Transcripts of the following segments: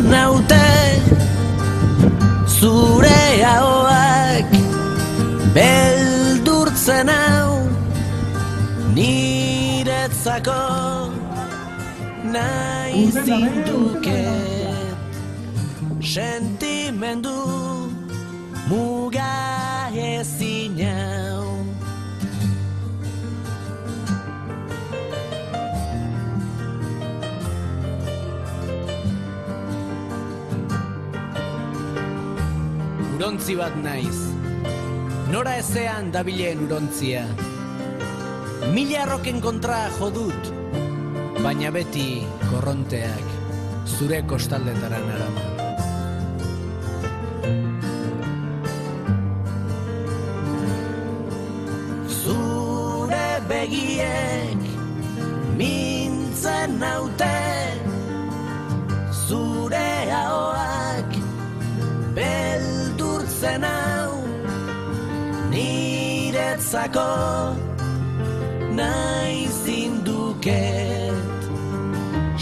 naute zure ahoak beldurtzen hau niretzako nahi zinduket sentimendu muga ezin hau. Urontzi bat naiz, nora ezean dabilen urontzia. Mila arroken kontra jodut, baina beti korronteak zure kostaldetara narama. Zure begiek mintzen naute, zure ahoak beldurtzen hau niretzako nahi zinduket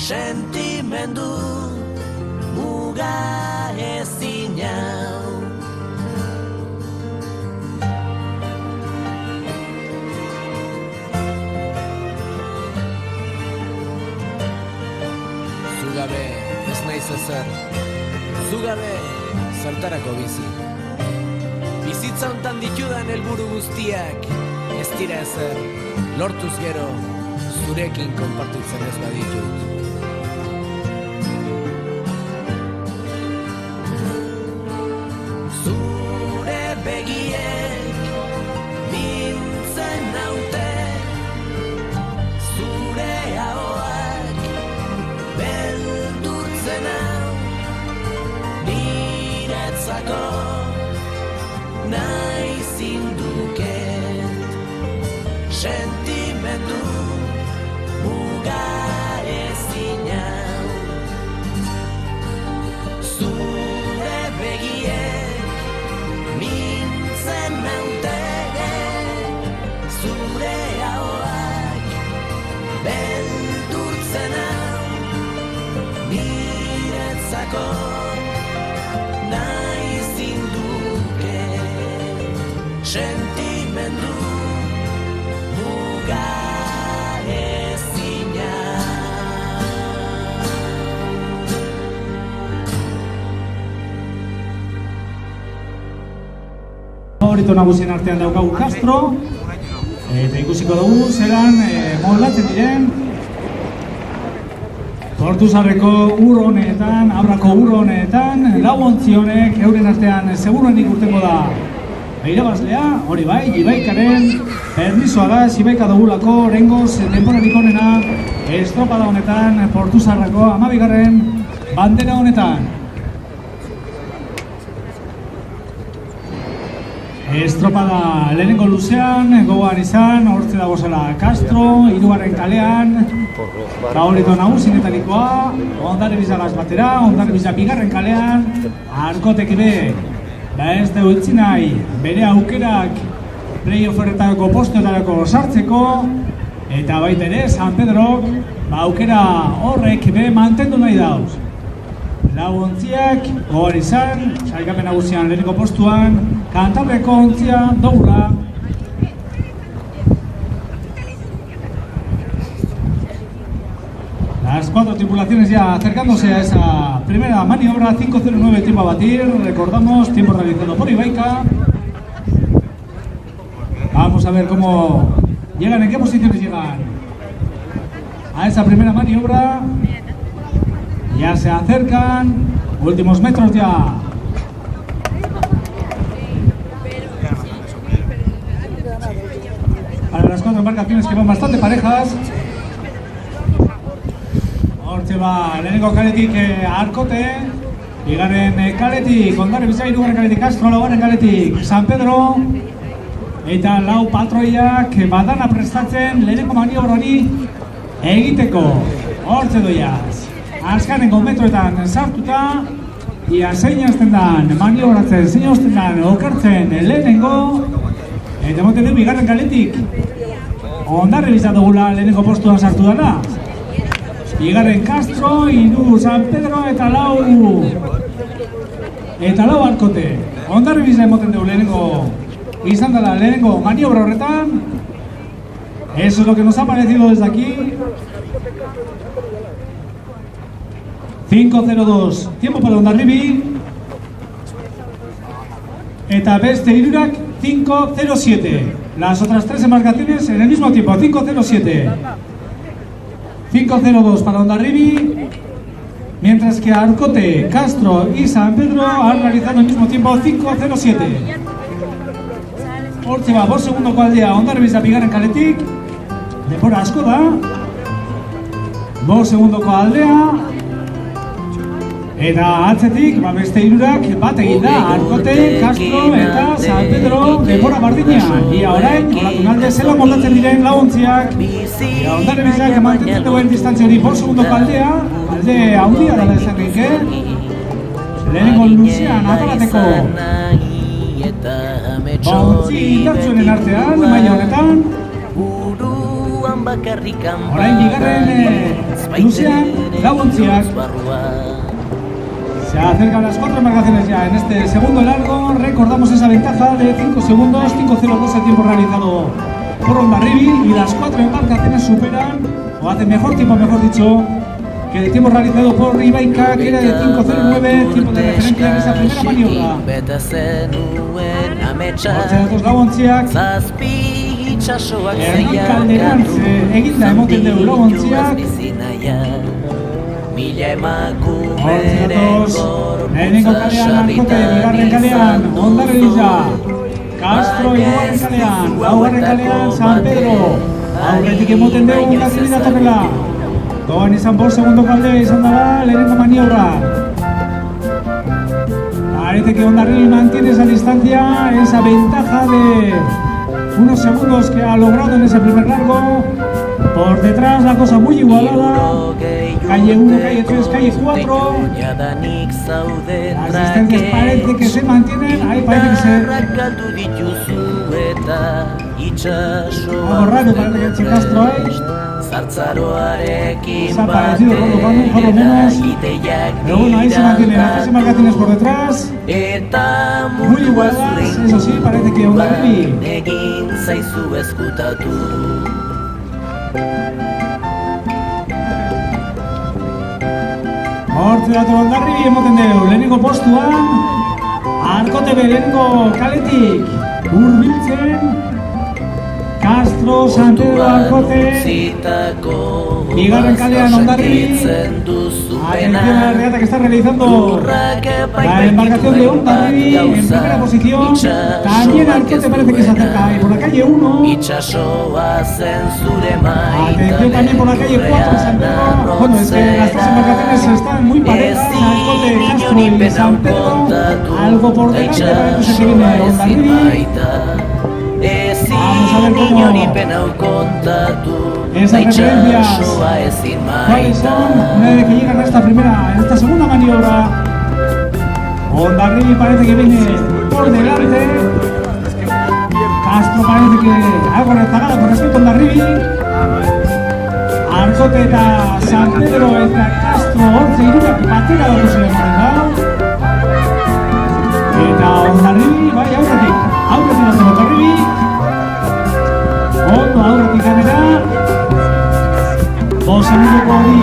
sentimendu muga ezin hau. Zugabe ez naiz ezer, zugabe zertarako bizi. Bizitza hontan ditudan helburu guztiak ez dira ezer, lortuz gero zurekin konpartitzen ez baditut. Zure begiek mintzen naute, zure ahoak beldurtzen hau niretzako nahi zinduket sentimendu muga ezin hau. Zure begiek mintzen naute, zure ahoak beldurtzen hau niretzako nahi zinduket sentimendu muga ezin hau. Favorito nagusien artean daukagu Castro, eta ikusiko dugu zelan moldatzen diren Ortuzarreko ur honetan, Abrako ur honetan, lau ontzi honek euren artean seguruenik urtengo da irabazlea, hori bai, Ibaikaren permisoa da, Ibaika dugulako oraingoz denborarik onena estropada honetan, Ortuzarreko 12. bandera honetan. Estropada lehenengo luzean, gogoan izan, hortze dago zela Castro, 3. kalean, favorito nagusinetarikoa, Hondarribizagaz batera, Hondarribiza 2. kalean, Arkotek ere, ez du utzi nahi, bere aukerak play-offerretako postuetarako sartzeko, eta baita ere, San Pedrok, aukera horrek be mantendu nahi dauz. Lau ontziak, gogor izan, sailkapen nagusian lehenengo postuan, Kantabreko ontzia doula. Las 4 tripulaciones ya acercándose a esa primera maniobra, 5:09 tiempo a batir, recordamos, tiempo realizado por Ibaika. Vamos a ver cómo llegan, en qué posiciones llegan a esa primera maniobra. Ya se acercan, últimos metros ya. Para las 4 embarcaciones que van bastante parejas. Hortxe ba, lehenengo kaletik Arkote, bigaren kaletik Hondarribiza, 3. kaletik Castro, 4. kaletik San Pedro, eta lau patroiak badana prestatzen lehenengo maniobrari egiteko. Hortxe doiaz, azkanengo metroetan sartuta, ia zein hasten dan maniobratzen, zein hasten dan okertzen lehenengo, eta moten du bigarren kaletik Hondarribiza dugula lehenengo postuan sartu dela. Bigarren Castro, 3 San Pedro eta 4 Arkote. Hondarribiza emoten dugu lehenengo, izan dela lehenengo maniobra horretan. Eso es lo que nos ha parecido desde aquí. 5:02, tiempo para Hondarribi. Eta beste hirurak 5:07. Las otras 3 embarcaciones en el mismo tiempo, 5:07. 5:02 para Hondarribi. Mientras que Arkote, Castro y San Pedro han realizado al mismo tiempo 5:07. Hortxe ba, 5 segundoko aldea Hondarribiza bigarren kaletik. Denbora asko da. 5 segundoko aldea. Eta atzetik, beste hirurak bat egin da, Arkote, Castro eta San Pedro denbora bardinean. Ia orain, olatunalde zela moldatzen diren laguntziak. Ia Hondarribizak mantentzen duen distantzia hori 5 segundoko aldea, alde handia dela ezanik, lehenengo luzean atarateko. Ontzi indartsuenen artean, maila honetan. Orain bigarren luzean laguntziak. Se acercan las 4 embarcaciones ya en este segundo largo. Recordamos esa ventaja de 5 segundos, 5:02 el tiempo realizado por Hondarribi, y las 4 embarcaciones superan, o hacen mejor tiempo, mejor dicho, que el tiempo realizado por Ibaica, que era de 5:09, tiempo de referencia en esa primera maniobra. Hortxe datoz laguntziak, Hernán Calderán egin da emoten dugu laguntziak. Hortxe datoz, lehenengo kalean Arkote, bigarren kalean Hondarribiza, Castro hirugarren kalean, laugarren kalean San Pedro. Aurretik emoten dugu Hondarribi datorrela. Doan izan 5 segundoko aldea izan dara lehenengo maniobra. Parece que Hondarribi mantiene esa distancia, esa ventaja de unos segundos que ha logrado en ese primer largo. Por detrás la cosa muy igualada. Calle 1, calle 3, calle 4. Las distancias parece que se mantienen. Ahí parece que algo raro parece que el Castro ahí. Se ha parecido por lo menos. Pero bueno, ahí se mantienen las 3 embarcaciones por detrás. Muy igualadas, eso sí, parece que Hondarribi. Hortxe dator Hondarribi emoten dugu lehenengo postuan. Arkote lehenengo kaletik hurbiltzen. Castro, San Pedro, Arkote. Bigarren kalean Hondarribi. Atención a la regata que está realizando la embarcación de Hondarribi en primera posición. También Arkote parece que se acerca ahí por la calle 1. Atención también por la calle 4, San Pedro. Bueno, es que las 3 embarcaciones están muy parejas. Arkote, Castro y San Pedro. Algo por delante parece que viene Hondarribi. Vamos a ver cómo esas referencias, cuáles son, una vez que llegan a esta segunda maniobra. Hondarribi parece que viene por delante. Castro parece que algo rezagado con respecto a Hondarribi. Arkote eta San Pedro eta Castro hortxe hirurak batera dago zen eta Hondarribi bai aurretik dago Hondarribi. Ondo aurretik ganera. 5 segundoko hori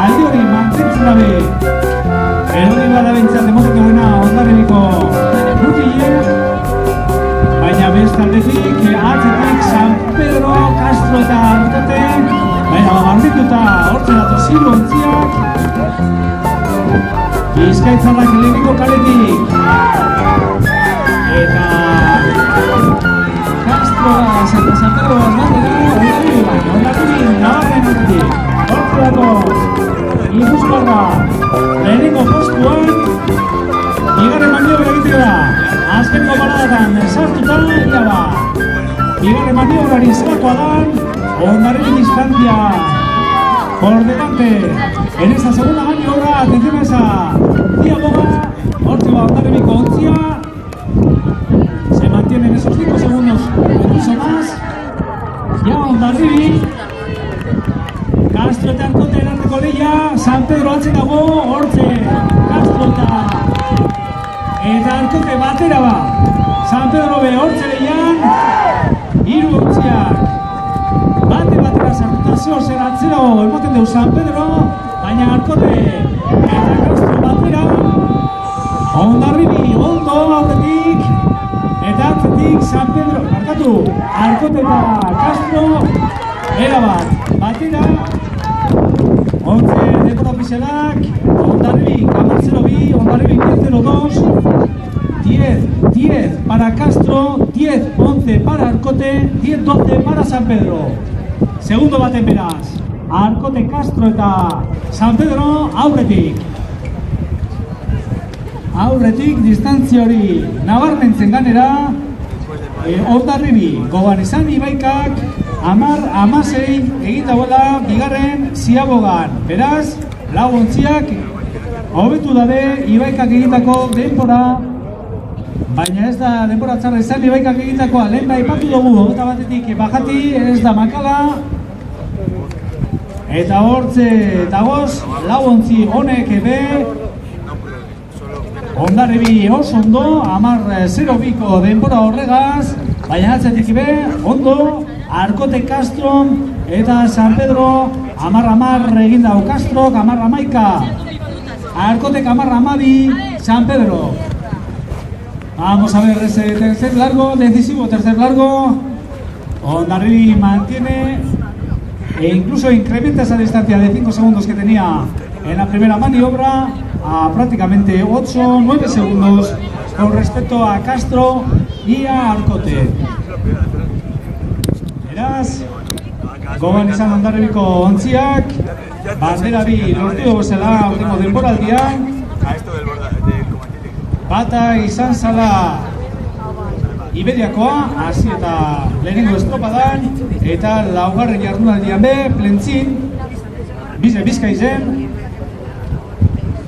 alde hori mantentzen dabe. Erori bada bintzat emoten duena Hondarribiko mutilek. Baina bestaldetik atzetik San Pedro, Castro eta Arkote. Baina bardituta hortxe datoz hiru ontziak. Bizkaitzarrak lehenengo kaletik. Eta San Pedro Hondarribi nabarren urtetik. Hortxe datoz Gipuzkoarra lehenengo postuan. Bigarren maniobra egiteko da. Azkeneko paradatan sartuta jaba. Bigarren maniobrari zelakoa da. Hondarribi distancia por delante en esa segunda maniobra. Atención a esa diaboga. Hortxe ba Hondarribiko ontzia. Se mantienen esos 5 segundos, incluso más. Ya Hondarribi, Castro eta Arkote Arkoteko lehia, San Pedro atzen dago, hortze, Castro eta Arkote batera ba. San Pedro be hortze lehian, hiru ontziak. Batera sartuta zeo zer atzero, emoten dugu San Pedro, baina Arkote eta Castro batera. Hondarribi, ondo aurretik, eta atzetik San Pedro, markatu, Arkote eta Castro, erabat, batera. 11 denbora ofizialak, Hondarribi, Kamartzero bi, Hondarribi 10-0-2, 10 para Castro, 10-11 para Arkote, 10-12 para San Pedro. Segundo baten beraz, Arkote, Castro eta San Pedro aurretik. Aurretik distantzia hori nabarmentzen ganera, Hondarribi, gogoan izan Ibaikak, 10-16 egin dagoela bigarren ziabogan. Beraz, lau ontziak hobetu dabe Ibaikak egindako denbora, baina ez da denbora txarra izan Ibaikak egindakoa. Lehen da ipatu dugu, hogeta batetik bajati, ez da makala. Eta hortze dagoz, lau ontzi honek ebe, Hondarribi oso ondo, 10-02ko denbora horregaz, baina atzetik be, ondo, Arkote, Castro eta San Pedro 10-10 egin dago Castro, 10-11, Arkote 10-12, San Pedro. Vamos a ver ese tercer largo, decisivo tercer largo. Hondarribi mantiene e incluso incrementa esa distancia de 5 segundos que tenía en la primera maniobra a prácticamente 8-9 segundos con respecto a Castro y a Arkote. Beraz, gogoan izan Hondarribiko ontziak, bandera bi lortu bezala aurtengo denboraldian, bata izan zala Iberiakoa, hasi eta lehenengo estropadan, eta laugarren jardunaldian be, Plentzin, Bizkaizen,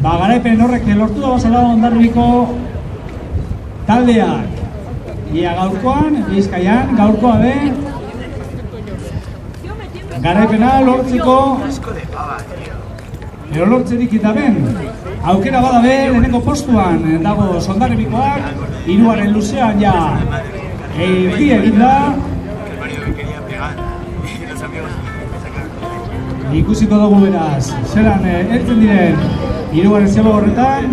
garaipen horrek lortu da bezala Hondarribiko taldeak. Ia gaurkoan, Bizkaian, gaurkoa be, garaipena lortzeko, lortzerik eta ben, aukera badabe lehenengo postuan dago Hondarribikoak, 3. luzean ja erdi egin da. Ikusiko dugu beraz, zelan heltzen diren 3. ziaboga horretan.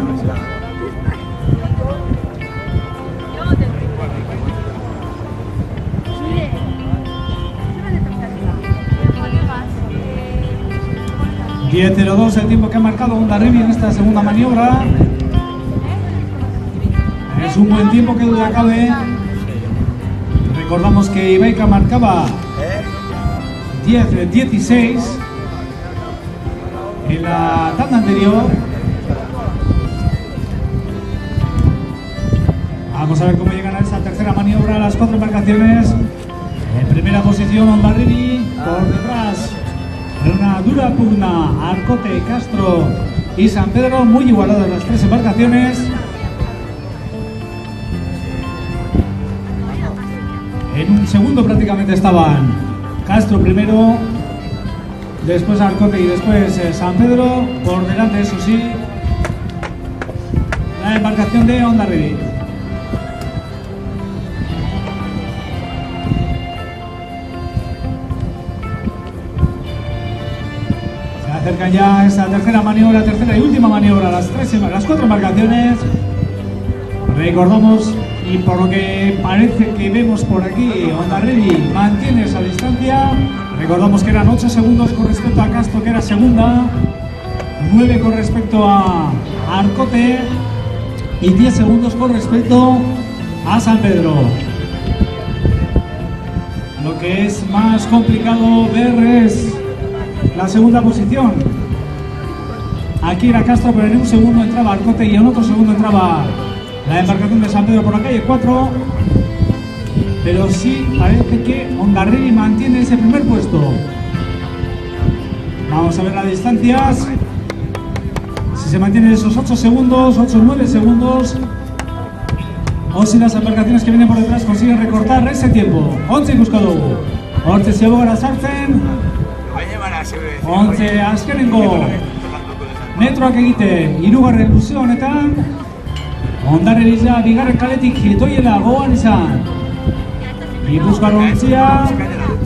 $10-02 el tiempo que ha marcado Hondarribi en esta segunda maniobra. Es un buen tiempo que duda cabe. Recordamos que Ibaika marcaba 10-16 en la tanda anterior. Vamos a ver cómo llegan a esta tercera maniobra las 4 embarcaciones. En primera posición Hondarribi, por detrás en una dura pugna Arkote, Castro y San Pedro, muy igualadas las 3 embarcaciones. En un segundo prácticamente estaban Castro primero, después Arkote y después San Pedro. Por delante, eso sí, la embarcación de Hondarribi. Acercan ya esa tercera maniobra, tercera y última maniobra, las 4 embarcaciones. Recordamos, y por lo que parece que vemos por aquí, Hondarribi mantiene esa distancia. Recordamos que eran 8 segundos con respecto a Castro, que era segunda, 9 con respecto a Arkote y 10 segundos con respecto a San Pedro. Lo que es más complicado ver es la segunda posición. Aquí era Castro, pero en un segundo entraba Arkote y en otro segundo entraba la embarcación de San Pedro por la calle 4. Pero sí parece que Hondarribi mantiene ese primer puesto. Vamos a ver las distancias. Si se mantienen esos 8 segundos, 8-9 segundos, o si las embarcaciones que vienen por detrás consiguen recortar ese tiempo. 11 ikusiko dugu. Hortze ziabogara sartzen. Ontze azkenengo metroak egite hirugarren luze honetan. Hondarribiza bigarren kaletik etoiela gogoan izan. Gipuzkoar ontzia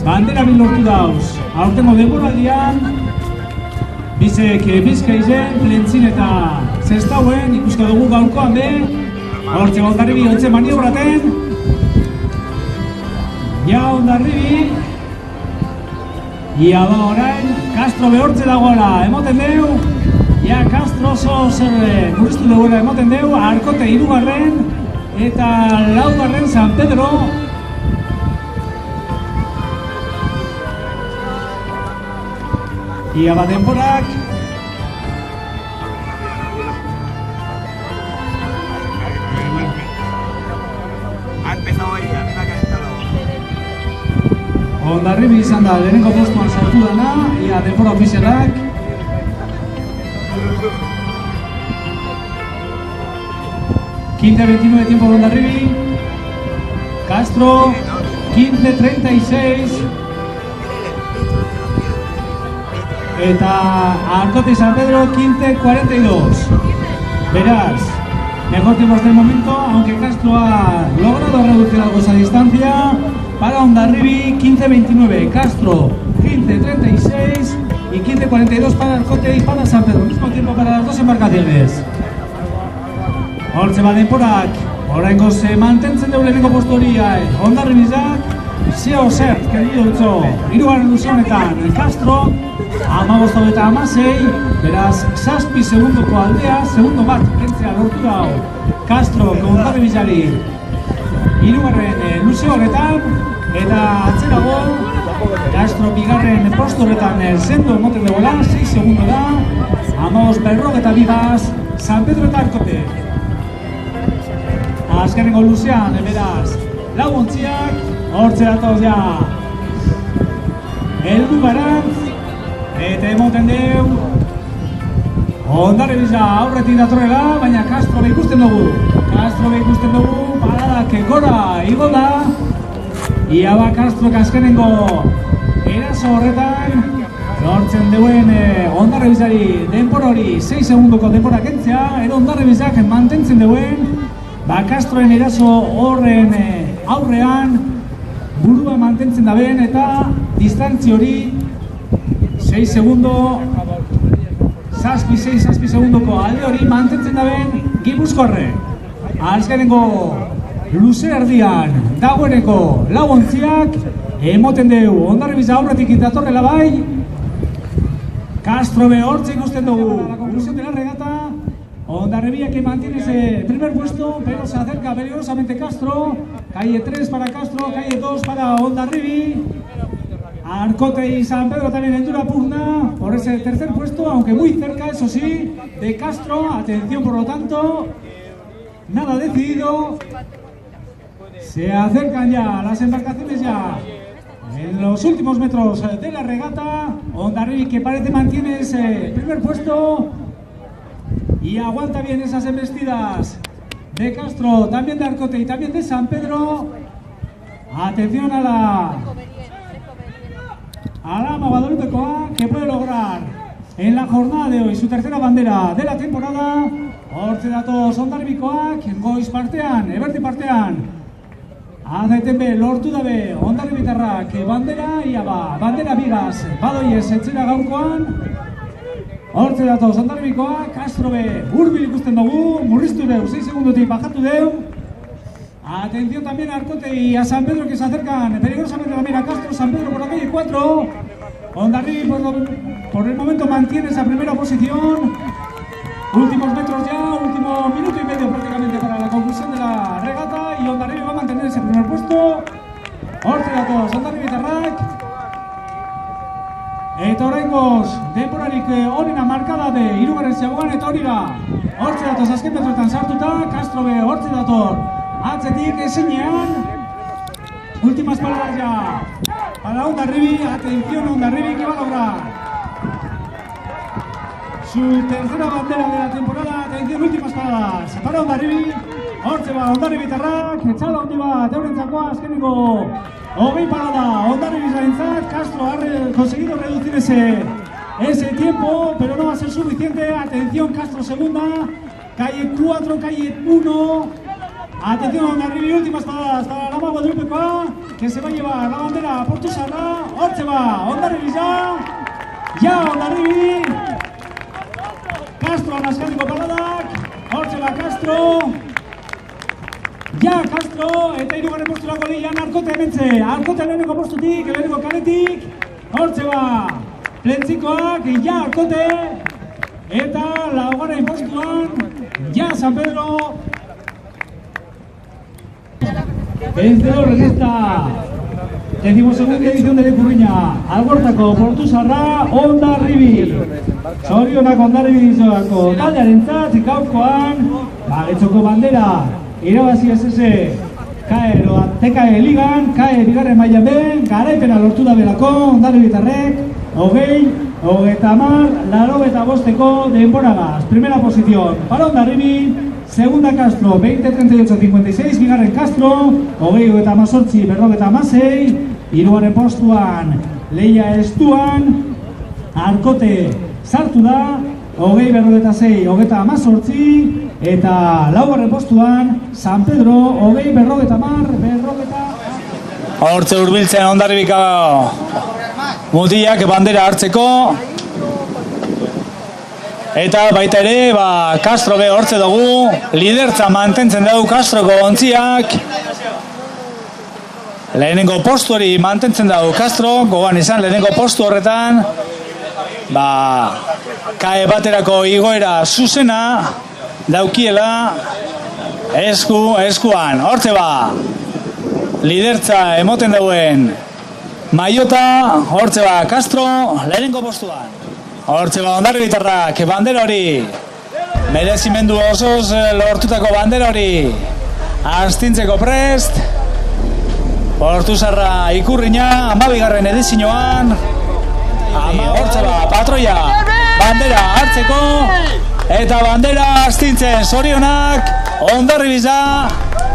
bandera bil lortu dauz. Aurtengo denboraldian bizek Bizkaizen, Plentzin eta Zestauen ikusko dugu gaurkoan be. Hortze Hondarribi ontze maniobraten. Ja Hondarribi. Ia ba orain Castro behortze dagoela, emoten deu. Ja Castro oso zer murriztu duela emoten deu. Arkote hirugarren eta laugarren San Pedro. Ia ba denborak. Hondarribi izan da lehenengo postuan sartu dana, ia denbora ofizialak. 15:29 tiempo de Hondarribi. Castro 15:36. Eta Arkote San Pedro 15:42. Verás, mejor tiempo hasta el momento, aunque Castro ha logrado reducir algo esa distancia. Para Hondarribi 15:29, Castro 15:36 y 15:42 para Arkote y para San Pedro. Mismo tiempo para las dos embarcaciones. Hortze badenporak, oraingoz mantentzen dugu lehenengo postu hori Hondarribizak. Zeo zert, kerido dutzo, hirugarren luze honetan Castro 15 eta 16, beraz 7 segundoko aldea, segundo bat kentzea lortu dau Castro Hondarribizari hirugarren luze honetan, eta atzerago Castro bigarren postu horretan sendo emoten duela, 6 segundo da, 15:42 bigaz San Pedro eta Arkote. Azkenengo luzean, beraz, lau ontziak, hortze datoz ja heldu garantz, eta emoten deu Hondarribiza aurretik datorrela, baina Castro ikusten dugu. Paradak gora igo da. Ia ba Castro azkenengo eraso horretan lortzen duen Hondarribizari denbora hori 6 segundoko denbora kentzea, edo Hondarribizak mantentzen duen ba Castroen eraso horren aurrean burua mantentzen da ben, eta distantzi hori 6 segundo 6 segundoko alde hori mantentzen da ben Gipuzkoarre. Azkenengo luze erdian dagoeneko lau ontziak emoten deu Hondarribiza aurretik datorrela bai. Castro behortze ikusten dugu. La conclusión de la regata, Hondarribia que mantiene ese primer puesto, pero se acerca peligrosamente Castro. Calle 3 para Castro, calle 2 para Hondarribi. Arkote y San Pedro también en dura pugna por ese tercer puesto, aunque muy cerca, eso sí, de Castro. Atención, por lo tanto, nada decidido. Se acercan ya las embarcaciones ya en los últimos metros de la regata. Hondarribi que parece mantiene ese primer puesto y aguanta bien esas embestidas de Castro, también de Arkote y también de San Pedro. Atención a la Guadalupekoa, que puede lograr en la jornada de hoy su tercera bandera de la temporada. Hortze datoz Hondarribikoak, goiz partean, eberdi partean azetenbe lortu dabe Hondarribitarrak bandera, ia ba, bandera bigaz badoiez etxera gaurkoan. Hortze datoz Hondarribikoak, Castro be hurbil ikusten dugu, murriztu deu, 6 segundotik bajatu deu. Atención también a Arkote y a San Pedro que se acercan peligrosamente también a Castro. San Pedro por la calle 4. Hondarribi por el momento mantiene esa primera posición. Últimos metros ya, último minuto y medio prácticamente para la conclusión de la regata. Y Hondarribi va a mantener ese primer puesto. Hortze datoz Hondarribitarrak. Eta oraingoz denborarik onena markada de hirugarren zegoan eta hori da. Hortze datoz azken metroetan sartuta, Castro be hortze dator atzetik ezinean. Últimas palabras ya para Hondarribi. Atención Hondarribi que va a lograr su tercera bandera de la temporada. Atención, últimas palabras para Hondarribi. Hortze ba Hondarribitarrak, etxala handi bat eurentzako azkeneko Hogei parada, Hondarribiarentzat, Castro ha conseguido reducir ese tiempo, pero no va a ser suficiente. Atención, Castro segunda, calle 4, calle 1. Atención, Hondarribi, últimas paradas para la Guadalupekoa, que se va a llevar la bandera Portusarra. Hortze va, Hondarribi ya Hondarribi. Castro Naskaldiko paradak, hortze va Castro. Ja, Castro, eta hirugarren posturako lehian Arkote hementze. Arkote leheneko postutik, leheneko kaletik. Hortze ba, plentzikoak, ja, Arkote. Eta laugarren postuan, ja, San Pedro. Vencedor en esta 12ª edición de Lekurriña. Algortako Portusarra, Hondarribi. Zorionak Hondarribiko taldearentzat, gaurkoan, Getxoko bandera. Irabazi SS TKE Ligan, KAE bigarren mailan ben, garaipena lortu da belako, Hondarribitarrek, 85-85 denboragaz. Primera posición para Hondarribi, segunda Castro, 20-38-56, bigarren Castro, 20-18-56, hirugarren postuan, Leia Estuan, Arkote sartu da, 20-46-18, eta laugarren postuan, San Pedro, 20-50. Hortze hurbiltzen Hondarribiko mutilak bandera hartzeko. Eta baita ere, Castro be hortze dugu, lidertza mantentzen dugu Castroko ontziak. Lehenengo postu hori mantentzen dugu Castro, gogoan izan lehenengo postu horretan. KAE baterako igoera zuzena daukiela eskuan. Hortze lidertza emoten dauen Maiota, hortze Castro, lehenengo postuan. Hortze Hondarribitarrak bandera hori, merezimendu osoz lortutako bandera hori astintzeko prest. Portusarra Ikurriña, 12. edizioan, hortze patroia bandera hartzeko, eta bandera astintzen zorionak Hondarribiza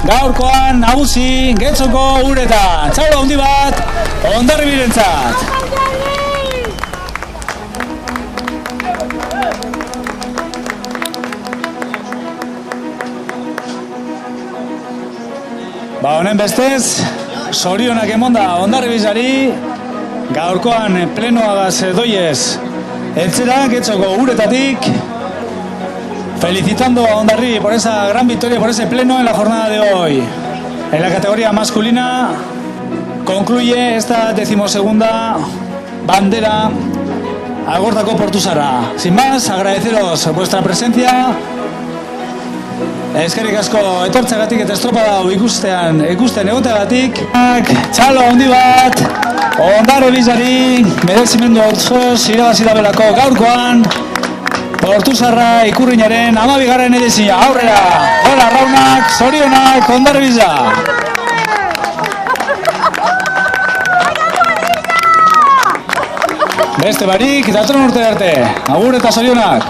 gaurkoan nagusi Getxoko uretan. Txalo handi bat Hondarribirentzat. Honen bestez, zorionak emonda Hondarribizari, gaurkoan plenoagaz doiez eltzera Getxoko uretatik, felicitando a Hondarribi por esa gran victoria, por ese pleno en la jornada de hoy. En la categoría masculina concluye esta 12ª bandera Algortako Portusarra. Sin más, agradeceros vuestra presencia. Eskerrik asko etortzeagatik eta estropada ikusten egoteagatik. Txalo handi bat Hondarribizari, merezimendu osoz irabazi dabelako gaurkoan Portusarra Ikurriñaren 12. edizioa. Aurrera, gora raunak, zorionak Hondarribiza. Beste barik, datorren urte arte. Agur eta zorionak.